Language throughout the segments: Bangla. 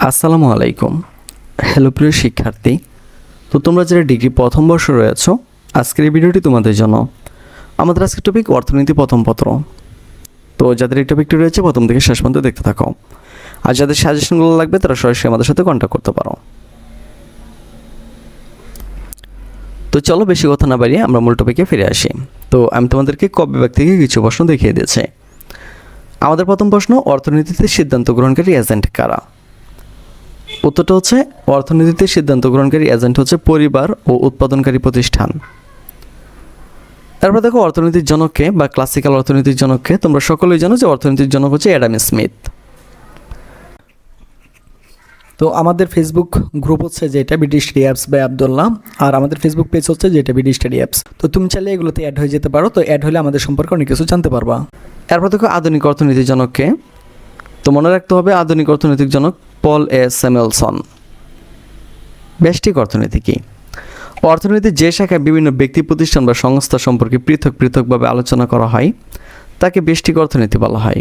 আসসালামু আলাইকুম। হ্যালো প্রিয় শিক্ষার্থী, তো তোমরা যারা ডিগ্রি প্রথম বর্ষে রয়েছো, আজকের এই ভিডিওটি তোমাদের জন্য। আমাদের আজকের টপিক অর্থনীতি প্রথম পত্র। তো যাদের এই টপিকটি রয়েছে প্রথম থেকে শেষ পর্যন্ত দেখতে থাকো, আর যাদের সাজেশনগুলো লাগবে তারা সরাসরি আমাদের সাথে কন্ট্যাক্ট করতে পারো। তো চলো বেশি কথা না বাড়িয়ে আমরা মূল টপিকে ফিরে আসি। তো আমি তোমাদেরকে ক বিভাগ থেকে কিছু প্রশ্ন দেখিয়ে দিয়েছি। আমাদের প্রথম প্রশ্ন, অর্থনীতিতে সিদ্ধান্ত গ্রহণকারী এজেন্ট কারা? উত্তরটা হচ্ছে অর্থনীতিতে সিদ্ধান্ত গ্রহণকারী এজেন্ট হচ্ছে পরিবার ও উৎপাদনকারী প্রতিষ্ঠান। তারপর দেখো অর্থনীতির জনককে বা ক্লাসিক্যাল অর্থনীতির জনককে। তোমরা সকলেই জানো যে অর্থনীতির জনক হচ্ছে অ্যাডাম স্মিথ। তো আমাদের ফেসবুক গ্রুপ হচ্ছে যেটা BD study apps by Abdullah, আর আমাদের ফেসবুক পেজ হচ্ছে যেটা বিডি স্টাডি অ্যাপস। তো তুমি চাইলে এগুলোতে অ্যাড হয়ে যেতে পারো, তো অ্যাড হলে আমাদের সম্পর্কে অনেক কিছু জানতে পারবা। এরপর দেখো আধুনিক অর্থনীতির জনককে। তো মনে রাখতে হবে আধুনিক অর্থনৈতিক জনক পল এ স্যামুয়েলসন। ব্যষ্টিক অর্থনীতি কি? অর্থনীতির যে শাখায় বিভিন্ন ব্যক্তি প্রতিষ্ঠান বা সংস্থা সম্পর্কে পৃথক পৃথকভাবে আলোচনা করা হয় তাকে ব্যষ্টিক অর্থনীতি বলা হয়।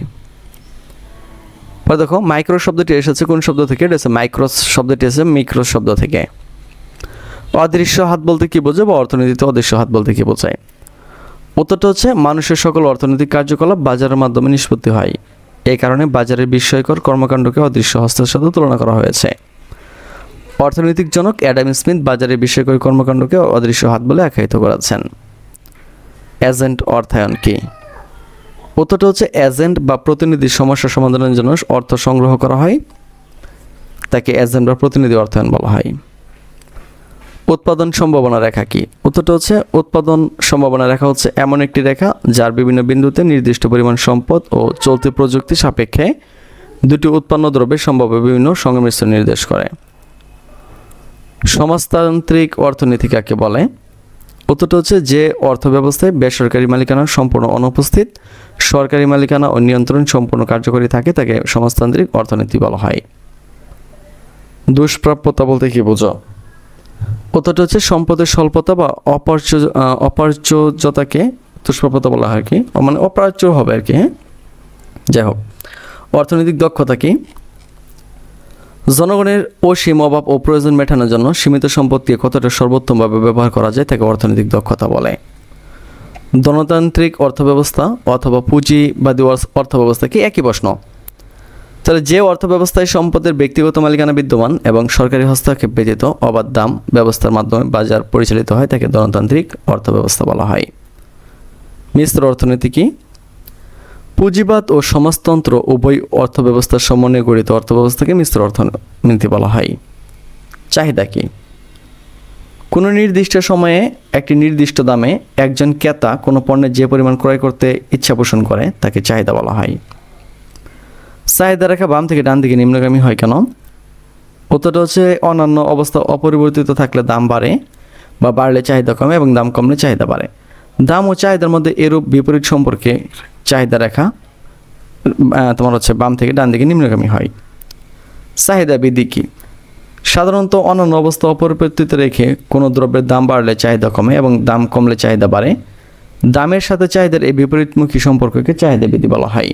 দেখো মাইক্রো শব্দটি এসেছে কোন শব্দ থেকে? এটা হচ্ছে মাইক্রোস শব্দটি এসেছে মিক্রো শব্দ থেকে। অদৃশ্য হাত বলতে কি বোঝায় বা অর্থনীতিতে অদৃশ্য হাত বলতে কি বোঝায়? উত্তরটা হচ্ছে মানুষের সকল অর্থনৈতিক কার্যকলাপ বাজারের মাধ্যমে নিষ্পত্তি হয়, এই কারণে বাজারের বিস্ময়কর কর্মকাণ্ডকে অদৃশ্য হস্তের সাথে তুলনা করা হয়েছে। অর্থনৈতিক জনক অ্যাডাম স্মিথ বাজারের বিস্ময়কর কর্মকাণ্ডকে অদৃশ্য হাত বলে আখ্যায়িত করেছেন। এজেন্ট অর্থায়ন কি? উত্তরটা হচ্ছে এজেন্ট বা প্রতিনিধি সমস্যা সমাধানের জন্য অর্থ সংগ্রহ করা হয়, তাকে এজেন্ট বা প্রতিনিধি অর্থায়ন বলা হয়। উৎপাদন সম্ভাবনা রেখা কি? উত্তরটা হচ্ছে উৎপাদন সম্ভাবনা রেখা হচ্ছে এমন একটি রেখা যার বিভিন্ন বিন্দুতে নির্দিষ্ট পরিমাণ সম্পদ ও চলতি প্রযুক্তি সাপেক্ষে দুটি উৎপন্ন দ্রব্যের সম্ভাব্য বিভিন্ন সংমিশ্রণ নির্দেশ করে। সমাজতান্ত্রিক অর্থনীতি কাকে বলে? উত্তরটা হচ্ছে যে অর্থব্যবস্থায় বেসরকারি মালিকানা সম্পূর্ণ অনুপস্থিত, সরকারি মালিকানা ও নিয়ন্ত্রণ সম্পূর্ণ কার্যকরী থাকে, তাকে সমাজতান্ত্রিক অর্থনীতি বলা হয়। দুষ্প্রাপ্যতা বলতে কি বোঝো? উত্তরটা হচ্ছে সম্পদের স্বল্পতা বা অপার্যতাকে দুষ্প্রাপ্যতা বলা হয় কি, মানে অপার্য হবে আর কি। হ্যাঁ, যাই হোক। অর্থনৈতিক দক্ষতা কি? জনগণের অসীম অভাব ও প্রয়োজন মেটানোর জন্য সীমিত সম্পদকে কতটা সর্বোত্তমভাবে ব্যবহার করা যায় তাকে অর্থনৈতিক দক্ষতা বলে। গণতান্ত্রিক অর্থব্যবস্থা অথবা পুঁজিবাদী অর্থব্যবস্থা কি? একই প্রশ্ন। তাহলে যে অর্থব্যবস্থায় সম্পদের ব্যক্তিগত মালিকানা বিদ্যমান এবং সরকারি হস্তক্ষেপ ব্যতীত অবাধ দাম ব্যবস্থার মাধ্যমে বাজার পরিচালিত হয় তাকে গণতান্ত্রিক অর্থব্যবস্থা বলা হয়। মিশ্র অর্থনীতি কি? পুঁজিবাদ ও সমাজতন্ত্র উভয় অর্থব্যবস্থার সমন্বয়ে গঠিত অর্থব্যবস্থাকে মিশ্র অর্থনীতি বলা হয়। চাহিদা কি? কোনো নির্দিষ্ট সময়ে একটি নির্দিষ্ট দামে একজন ক্রেতা কোনো পণ্যের যে পরিমাণ ক্রয় করতে ইচ্ছা পোষণ করে তাকে চাহিদা বলা হয়। চাহিদা রেখা বাম থেকে ডান দিকে নিম্নগামী হয় কেন? উত্তরটা হচ্ছে অন্যান্য অবস্থা অপরিবর্তিত থাকলে দাম বাড়ে বা বাড়লে চাহিদা কমে এবং দাম কমলে চাহিদা বাড়ে। দাম ও চাহিদার মধ্যে এরূপ বিপরীত সম্পর্কে চাহিদা রেখা তোমার হচ্ছে বাম থেকে ডান দিকে নিম্নগামী হয়। চাহিদা বৃদ্ধি কি? সাধারণত অন্যান্য অবস্থা অপরিবর্তিত রেখে কোনো দ্রব্যের দাম বাড়লে চাহিদা কমে এবং দাম কমলে চাহিদা বাড়ে। দামের সাথে চাহিদার এই বিপরীতমুখী সম্পর্ককে চাহিদা বৃদ্ধি বলা হয়।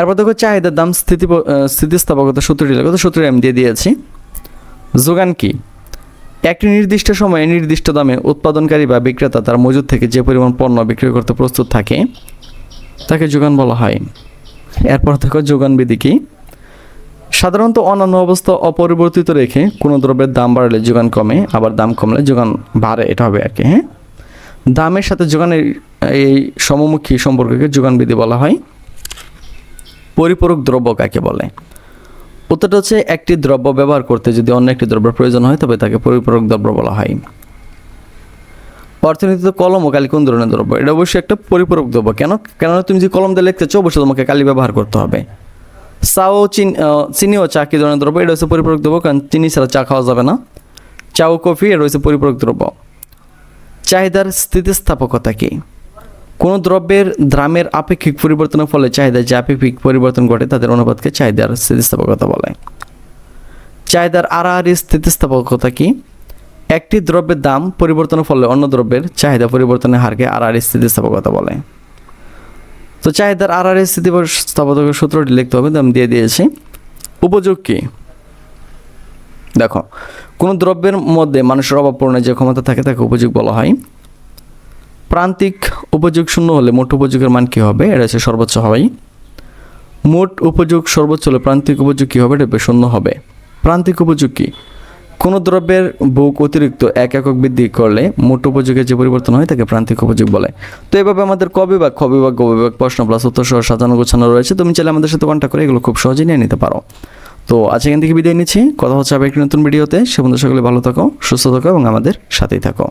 এরপর দেখো চাহিদার দাম স্থিতিস্থাপকতা সূত্রটি লেখো। তো সূত্রটি আমি দিয়ে দিয়েছি। যোগান কি? একটি নির্দিষ্ট সময়ে নির্দিষ্ট দামে উৎপাদনকারী বা বিক্রেতা তার মজুদ থেকে যে পরিমাণ পণ্য বিক্রি করতে প্রস্তুত থাকে তাকে যোগান বলা হয়। এরপর দেখো যোগান বিধি কি? সাধারণত অন্যান্য অবস্থা অপরিবর্তিত রেখে কোনো দ্রব্যের দাম বাড়লে যোগান কমে, আবার দাম কমলে যোগান বাড়ে, এটা হবে আর কি। হ্যাঁ, দামের সাথে যোগানের এই সমমুখী সম্পর্ককে যোগান বিধি বলা হয়। পরিপূরক দ্রব্য কাকে বলে? উত্তরটা হচ্ছে একটি দ্রব্য ব্যবহার করতে যদি অন্য একটি দ্রব্যের প্রয়োজন হয় তবে তাকে পরিপূরক দ্রব্য বলা হয়। অর্থনীতিতে কলম ও কালি কোন ধরনের দ্রব্য? এটা অবশ্যই একটা পরিপূরক দ্রব্য। কেননা তুমি যে কলম দিয়ে লিখতে চাও অবশ্যই তোমাকে কালি ব্যবহার করতে হবে। চা ও চিনি ও চা কি ধরনের দ্রব্য? এটা হচ্ছে পরিপূরক দ্রব্য, কারণ চিনি ছাড়া চা খাওয়া যাবে না। চা ও কফি এটা হচ্ছে পরিপূরক দ্রব্য। চাহিদার স্থিতিস্থাপকতা কি? কোনো দ্রব্যের দামের আপেক্ষিক পরিবর্তনের ফলে চাহিদার যে আপেক্ষিক পরিবর্তন ঘটে তাদের অনুপাতকে চাহিদার স্থিতিস্থাপকতা বলে। চাহিদার আড়াআড়ি স্থিতিস্থাপকতা কি? একটি দ্রব্যের দাম পরিবর্তনের ফলে অন্য দ্রব্যের চাহিদা পরিবর্তনের হারকে আড়াআড়ি স্থিতিস্থাপকতা বলে। তো চাহিদার আড়াআড়ি স্থিতিস্থাপকতার সূত্রটি লিখতে হবে, আমি দিয়ে দিয়েছি। উপযোগ কি? দেখো, কোনো দ্রব্যের মধ্যে মানুষের অভাব পূরণের যে ক্ষমতা থাকে তাকে উপযোগ বলা হয়। প্রান্তিক উপযোগ শূন্য হলে মোট উপযোগের মান কী হবে? এটা হচ্ছে সর্বোচ্চ হবেই। মোট উপযোগ সর্বোচ্চ হলে প্রান্তিক উপযোগ কী হবে? এটা শূন্য হবে। প্রান্তিক উপযোগ কি? কোনো দ্রব্যের ভোগ অতিরিক্ত 1 একক বৃদ্ধি করলে মোট উপযোগের যে পরিবর্তন হয় তাকে প্রান্তিক উপযোগ বলে। তো এভাবে আমাদের ক বিভাগ, খ বিভাগ, গ বিভাগ প্রশ্ন প্লাস উত্তর সহ সাজানো গোছানো রয়েছে। তুমি চাইলে আমাদের সাথে কন্ট্যাক্ট করে এগুলো খুব সহজেই নিয়ে নিতে পারো। তো আজ এখান থেকে বিদায় নিচ্ছি, কথা হচ্ছে আবার একটি নতুন ভিডিওতে। সে বন্ধু সকলে ভালো থাকো, সুস্থ থাকো এবং আমাদের সাথেই থাকো।